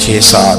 6-7,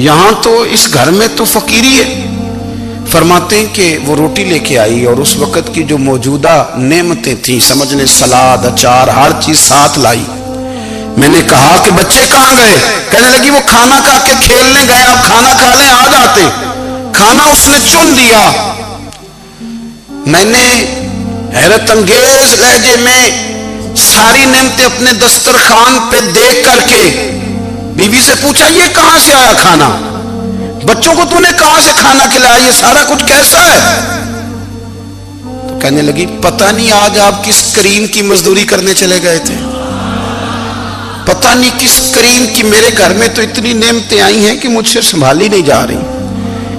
یہاں تو اس گھر میں تو فقیری ہے. فرماتے ہیں کہ وہ روٹی لے کے آئی اور اس وقت کی جو موجودہ نعمتیں تھیں سمجھ لیں سلاد اچار ہر چیز ساتھ لائی. میں نے کہا کہ بچے کہاں گئے؟ کہنے لگی وہ کھانا کھا کے کھیلنے گئے، آپ کھانا کھا لیں آ جاتے. کھانا اس نے چن دیا. میں نے حیرت انگیز لہجے میں ساری نعمتیں اپنے دسترخوان پہ دیکھ کر کے بیوی سے پوچھا یہ کہاں سے آیا کھانا؟ بچوں کو تو نے کہاں سے کھانا کھلایا؟ یہ سارا کچھ کیسا ہے؟ تو کہنے لگی پتہ نہیں آج آپ کس کریم کی مزدوری کرنے چلے گئے تھے، پتہ نہیں کس کریم کی. میرے گھر میں تو اتنی نعمتیں آئی ہیں کہ مجھ سے سنبھالی نہیں جا رہی.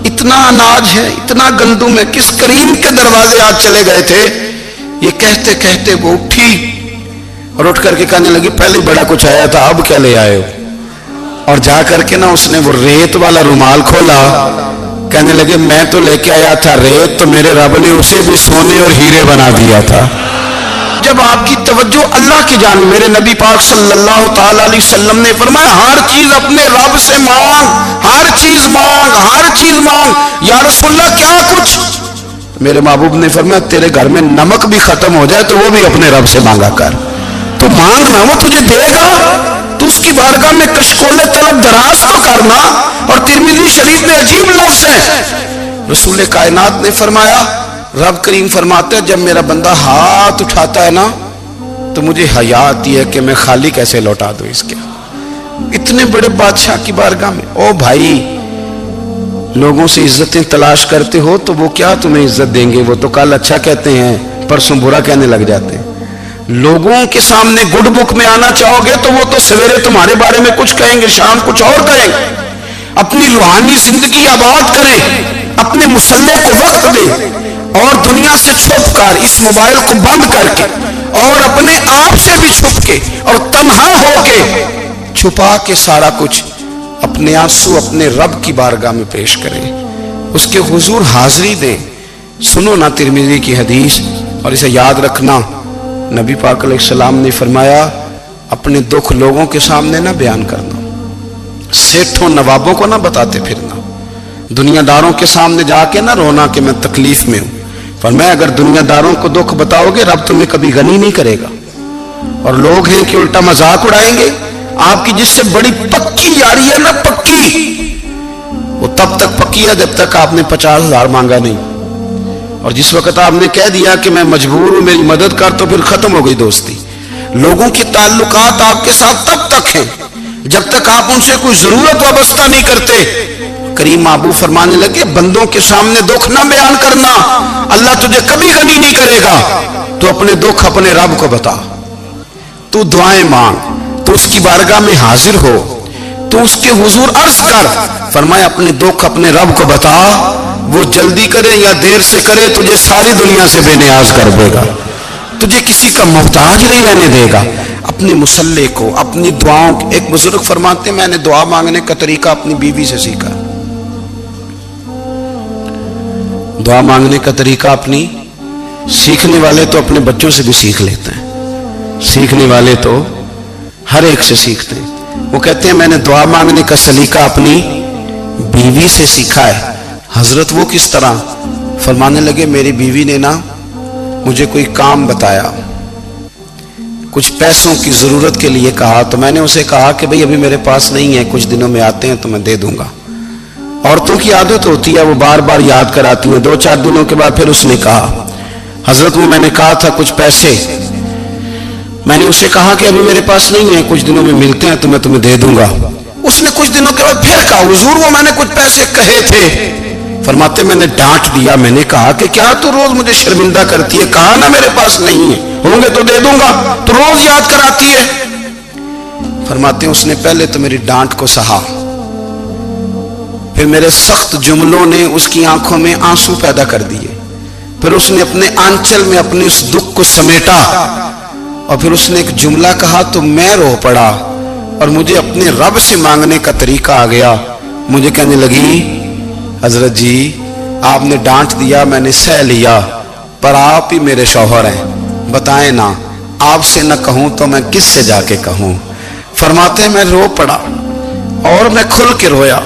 اتنا اناج ہے، اتنا گندم ہے، کس کریم کے دروازے آج چلے گئے تھے؟ یہ کہتے کہتے وہ اٹھی اور اٹھ کر کے کہنے لگی پہلے بڑا کچھ آیا تھا، اب کیا لے آئے ہو؟ اور جا کر کے نا اس نے وہ ریت والا رومال کھولا. کہنے لگے میں تو لے کے آیا تھا ریت، تو میرے رب نے اسے بھی سونے اور ہیرے بنا دیا تھا. جب آپ کی توجہ اللہ کی جانب، میرے نبی پاک صلی اللہ تعالی علیہ وسلم نے فرمایا ہر چیز اپنے رب سے مانگ، ہر چیز مانگ، ہر چیز مانگ. یا رسول اللہ کیا کچھ؟ میرے محبوب نے فرمایا تیرے گھر میں نمک بھی ختم ہو جائے تو وہ بھی اپنے رب سے مانگا کر. تو مانگنا وہ تجھے دے گا، تو اس کی بارگاہ میں کشکول طلب دراز تو کرنا. اور ترمذی شریف میں عجیب لفظ ہے، رسول کائنات نے فرمایا، رب کریم فرماتے ہیں جب میرا بندہ ہاتھ اٹھاتا ہے نا تو مجھے حیا آتی ہے کہ میں خالی کیسے لوٹا دوں اس کے. اتنے بڑے بادشاہ کی بارگاہ میں. او بھائی لوگوں سے عزتیں تلاش کرتے ہو تو وہ کیا تمہیں عزت دیں گے؟ وہ تو کل اچھا کہتے ہیں پرسوں برا کہنے لگ جاتے ہیں. لوگوں کے سامنے گڈ بک میں آنا چاہو گے تو وہ تو سویرے تمہارے بارے میں کچھ کہیں گے، شام کچھ اور کہیں گے. اپنی روحانی زندگی آباد کریں، اپنے مسلح کو وقت دیں اور دنیا سے چھپ کر اس موبائل کو بند کر کے اور اپنے آپ سے بھی چھپ کے اور تنہا ہو کے چھپا کے سارا کچھ اپنے آنسو اپنے رب کی بارگاہ میں پیش کریں، اس کے حضور حاضری دیں. سنو نا ترمذی کی حدیث اور اسے یاد رکھنا. نبی پاک علیہ السلام نے فرمایا اپنے دکھ لوگوں کے سامنے نہ بیان کرنا، سیٹھوں نوابوں کو نہ بتاتے پھرنا، دنیا داروں کے سامنے جا کے نہ رونا کہ میں تکلیف میں ہوں. فرمایا اگر دنیا داروں کو دکھ بتاؤ گے رب تمہیں کبھی غنی نہیں کرے گا. اور لوگ ہیں کہ الٹا مذاق اڑائیں گے. آپ کی جس سے بڑی پکی یاری ہے نا، پکی، وہ تب تک پکی ہے جب تک آپ نے 50,000 مانگا نہیں. اور جس وقت آپ نے کہہ دیا کہ میں مجبور ہوں میری مدد کر تو پھر ختم ہو گئی دوستی. لوگوں کے تعلقات آپ کے ساتھ تب تک ہیں جب تک آپ ان سے کوئی ضرورت وابستہ نہیں کرتے. کریم محبوب فرمانے لگے بندوں کے سامنے دکھ نہ بیان کرنا، اللہ تجھے کبھی غنی نہیں کرے گا. تو اپنے دکھ اپنے رب کو بتا، تو دعائیں مانگ، تو اس کی بارگاہ میں حاضر ہو، تو اس کے حضور عرض کر. فرمایا اپنے دکھ اپنے رب کو بتا، وہ جلدی کرے یا دیر سے کرے تجھے ساری دنیا سے بے نیاز کر دے گا، تجھے کسی کا محتاج نہیں رہنے دے گا. اپنے مسلح کو، اپنی دعاؤں. ایک بزرگ فرماتے ہیں میں نے دعا مانگنے کا طریقہ اپنی بیوی سے سیکھا. دعا مانگنے کا طریقہ اپنی، سیکھنے والے تو اپنے بچوں سے بھی سیکھ لیتے ہیں، سیکھنے والے تو ہر ایک سے سیکھتے ہیں. وہ کہتے ہیں میں نے دعا مانگنے کا سلیقہ اپنی بیوی سے سیکھا ہے. حضرت وہ کس طرح؟ فرمانے لگے میری بیوی نے نا مجھے کوئی کام بتایا، کچھ پیسوں کی ضرورت کے لیے کہا، تو میں نے اسے کہا کہ بھئی ابھی میرے پاس نہیں ہے، کچھ دنوں میں آتے ہیں تو میں دے دوں گا. عورتوں کی عادت ہوتی ہے وہ بار بار یاد کراتی ہیں. 2-4 دنوں کے بعد پھر اس نے کہا حضرت وہ میں نے کہا تھا کچھ پیسے، میں نے اسے کہا کہ ابھی میرے پاس نہیں ہے، کچھ دنوں میں ملتے ہیں تو میں تمہیں دے دوں گا. اس نے کچھ دنوں کے بعد پھر کہا حضور وہ میں نے کچھ پیسے کہے تھے. فرماتے میں نے ڈانٹ دیا، میں نے کہا کہ کیا تو روز مجھے شرمندہ کرتی ہے، کہا نا میرے پاس نہیں ہے، ہوں گے تو دے دوں گا، تو روز یاد کراتی ہے. فرماتے ہیں اس نے پہلے تو میری ڈانٹ کو سہا، پھر میرے سخت جملوں نے اس کی آنکھوں میں آنسو پیدا کر دیے، پھر اس نے اپنے آنچل میں اپنے اس دکھ کو سمیٹا اور پھر اس نے ایک جملہ کہا تو میں رو پڑا اور مجھے اپنے رب سے مانگنے کا طریقہ آ گیا. مجھے کہنے لگی حضرت جی آپ نے ڈانٹ دیا میں نے سہ لیا، پر آپ ہی میرے شوہر ہیں، بتائیں نا آپ سے نہ کہوں تو میں کس سے جا کے کہوں. فرماتے ہیں میں رو پڑا اور میں کھل کے رویا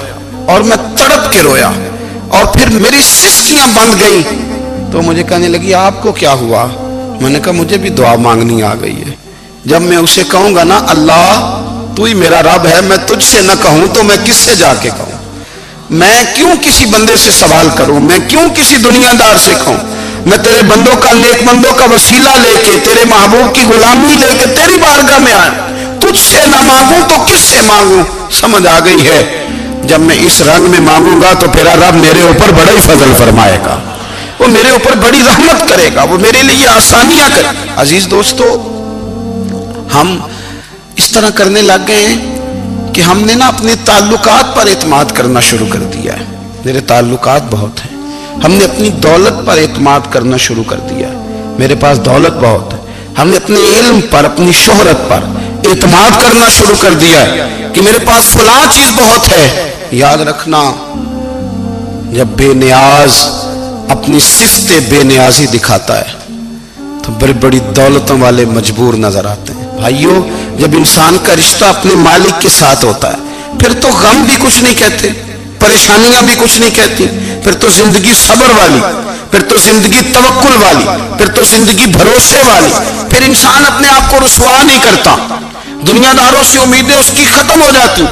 اور میں تڑپ کے رویا اور پھر میری سستیاں بند گئی. تو مجھے کہنے لگی آپ کو کیا ہوا؟ میں نے کہا مجھے بھی دعا مانگنی آ گئی ہے. جب میں اسے کہوں گا نا اللہ تو ہی میرا رب ہے، میں تجھ سے نہ کہوں تو میں کس سے جا کے کہوں؟ میں کیوں کسی بندے سے سوال کروں؟ میں کیوں کسی دنیا دار سے کہوں؟ میں تیرے بندوں کا، نیک بندوں کا وسیلہ لے کے، تیرے محبوب کی غلامی لے کے تیری بارگاہ میں آیا. تجھ سے نہ مانگوں تو کس سے مانگوں؟ سمجھ آ گئی ہے. جب میں اس رنگ میں مانگوں گا تو پھر رب میرے اوپر بڑا ہی فضل فرمائے گا، وہ میرے اوپر بڑی رحمت کرے گا، وہ میرے لیے آسانیاں کرے. عزیز دوستو، ہم اس طرح کرنے لگ گئے ہیں کہ ہم نے نا اپنے تعلقات پر اعتماد کرنا شروع کر دیا ہے. میرے تعلقات بہت ہیں. ہم نے اپنی دولت پر اعتماد کرنا شروع کر دیا ہے. میرے پاس دولت بہت ہے. ہم نے اپنے علم پر، اپنی شہرت پر اعتماد کرنا شروع کر دیا ہے کہ میرے پاس فلاں چیز بہت ہے. یاد رکھنا، جب بے نیاز اپنی صفت بے نیازی دکھاتا ہے تو بڑی بڑی دولتوں والے مجبور نظر آتے ہیں. بھائیو، جب انسان کا رشتہ اپنے مالک کے ساتھ ہوتا ہے پھر تو غم بھی کچھ نہیں کہتے، پریشانیاں بھی کچھ نہیں کہتی. پھر تو زندگی صبر والی، پھر تو زندگی توکل والی، پھر تو زندگی بھروسے والی. پھر انسان اپنے آپ کو رسوا نہیں کرتا. دنیا داروں سے امیدیں اس کی ختم ہو جاتی،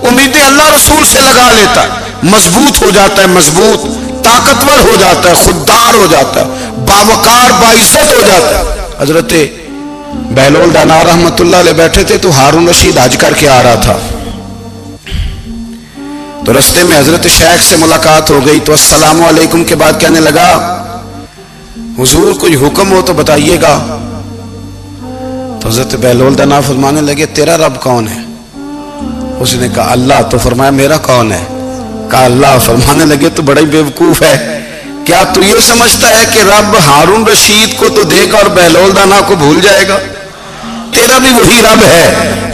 امیدیں اللہ رسول سے لگا لیتا ہے. مضبوط ہو جاتا ہے، مضبوط، طاقتور ہو جاتا ہے، خوددار ہو جاتا ہے، باوقار، باعزت ہو جاتا ہے. حضرت بہلول دانا رحمت اللہ علیہ بیٹھے تھے تو ہارون رشید حج کر کے آ رہا تھا. تو رستے میں حضرت شیخ سے ملاقات ہو گئی تو السلام علیکم کے بعد کہنے لگا حضور کوئی حکم ہو تو بتائیے گا. تو حضرت بہلول دانا فرمانے لگے تیرا رب کون ہے؟ اس نے کہا اللہ. تو فرمایا میرا کون ہے؟ کہا اللہ. فرمانے لگے تو بڑا ہی بیوقوف ہے، کیا تو یہ سمجھتا ہے کہ رب ہارون رشید کو تو دے گا اور بہلول دانا کو بھول جائے گا؟ تیرا بھی وہی رب ہے،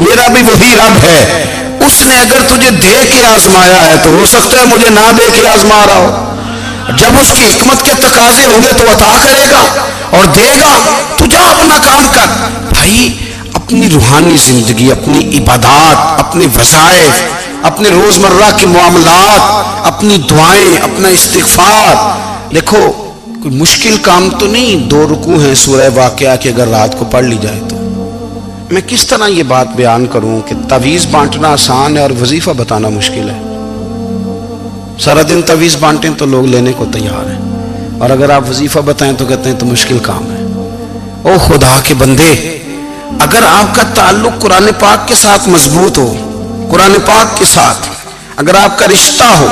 میرا بھی وہی رب ہے. اس نے اگر تجھے دے کے آزمایا ہے تو ہو سکتا ہے مجھے نہ دے کے آزما رہا ہو. جب اس کی حکمت کے تقاضے ہوں گے تو عطا کرے گا اور دے گا. تو جا اپنا کام کر. بھائی، اپنی روحانی زندگی، اپنی عبادات، اپنے وظائف، اپنے روزمرہ کے معاملات، اپنی دعائیں، اپنا استغفار. دیکھو کوئی مشکل کام تو نہیں. 2 رکوع ہیں سورہ واقعہ کہ اگر رات کو پڑھ لی جائے تو. میں کس طرح یہ بات بیان کروں کہ تعویذ بانٹنا آسان ہے اور وظیفہ بتانا مشکل ہے. سارا دن تعویذ بانٹیں تو لوگ لینے کو تیار ہیں، اور اگر آپ وظیفہ بتائیں تو کہتے ہیں تو مشکل کام ہے. او خدا کے بندے، اگر آپ کا تعلق قرآن پاک کے ساتھ مضبوط ہو، قرآن پاک کے ساتھ اگر آپ کا رشتہ ہو،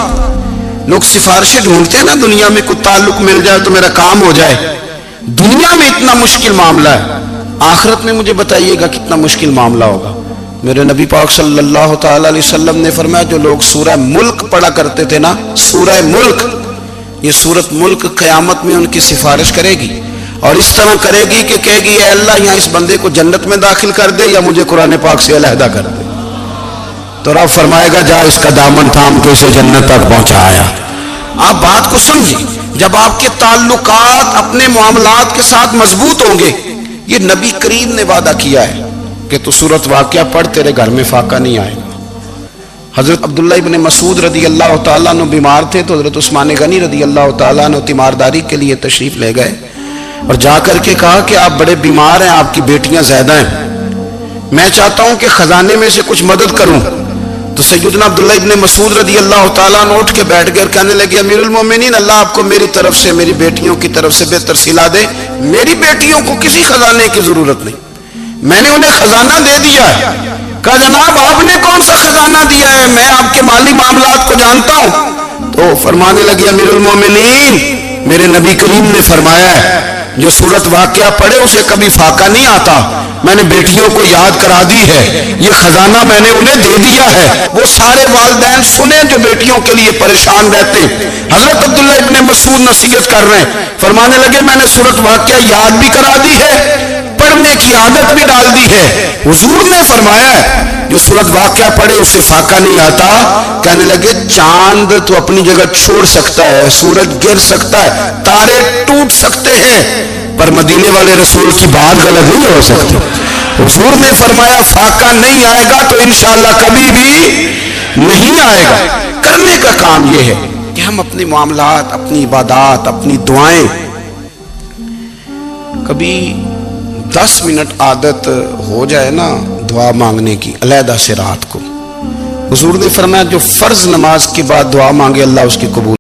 لوگ سفارشیں ڈھونڈتے ہیں نا دنیا میں، کوئی تعلق مل جائے تو میرا کام ہو جائے. دنیا میں اتنا مشکل معاملہ ہے، آخرت میں مجھے بتائیے گا کتنا مشکل معاملہ ہوگا. میرے نبی پاک صلی اللہ تعالی علیہ وسلم نے فرمایا جو لوگ سورہ ملک پڑھا کرتے تھے نا، سورہ ملک، یہ سورت ملک قیامت میں ان کی سفارش کرے گی اور اس طرح کرے گی کہ کہے گی اے اللہ یہاں اس بندے کو جنت میں داخل کر دے یا مجھے قرآن پاک سے علیحدہ کر دے. تو رب فرمائے گا جا اس کا دامن تھام کے اسے جنت تک پہنچایا. آپ بات کو سمجھیں، جب آپ کے تعلقات اپنے معاملات کے ساتھ مضبوط ہوں گے. یہ نبی کریم نے وعدہ کیا ہے کہ تو سورت واقعہ پڑھ تیرے گھر میں فاقہ نہیں آئے گا. حضرت عبداللہ ابن مسعود رضی اللہ تعالیٰ عنہ بیمار تھے تو حضرت عثمان غنی رضی اللہ تعالیٰ عنہ تیمارداری کے لیے تشریف لے گئے اور جا کر کے کہا کہ آپ بڑے بیمار ہیں، آپ کی بیٹیاں زیادہ ہیں، میں چاہتا ہوں کہ خزانے میں سے کچھ مدد کروں. تو سیدنا عبداللہ ابن مسعود رضی اللہ تعالیٰ عنہ اٹھ کے بیٹھ گئے اور کہنے لگے امیر المومنین، اللہ آپ کو میری طرف سے، میری بیٹیوں کی طرف سے بہتر صلہ دے. میری بیٹیوں کو کسی خزانے کی ضرورت نہیں، میں نے انہیں خزانہ دے دیا ہے. کہا جناب آپ نے کون سا خزانہ دیا ہے، میں آپ کے مالی معاملات کو جانتا ہوں. تو فرمانے لگے امیر المومنین، میرے نبی کریم نے فرمایا ہے جو سورت واقعہ پڑھے اسے کبھی فاقہ نہیں آتا. میں نے بیٹیوں کو یاد کرا دی ہے، یہ خزانہ میں نے انہیں دے دیا ہے. وہ سارے والدین سنیں جو بیٹیوں کے لیے پریشان رہتے. حضرت عبداللہ ابن مسعود نصیحت کر رہے ہیں، فرمانے لگے میں نے سورت واقعہ یاد بھی کرا دی ہے، پڑھنے کی عادت بھی ڈال دی ہے. حضور نے فرمایا ہے جو سورت واقعہ پڑھے اسے فاقہ نہیں آتا. کہنے لگے چاند تو اپنی جگہ چھوڑ سکتا ہے، سورج گر سکتا ہے، تارے ٹوٹ سکتے ہیں، پر مدینے والے رسول کی بات غلط نہیں ہو سکتی. حضور نے فرمایا فاقہ نہیں آئے گا تو انشاءاللہ کبھی بھی نہیں آئے گا. کرنے کا کام یہ ہے کہ ہم اپنے معاملات، اپنی عبادات، اپنی دعائیں کبھی 10 منٹ عادت ہو جائے نا دعا مانگنے کی علیحدہ سے رات کو. حضور نے فرمایا جو فرض نماز کے بعد دعا مانگے اللہ اس کی قبول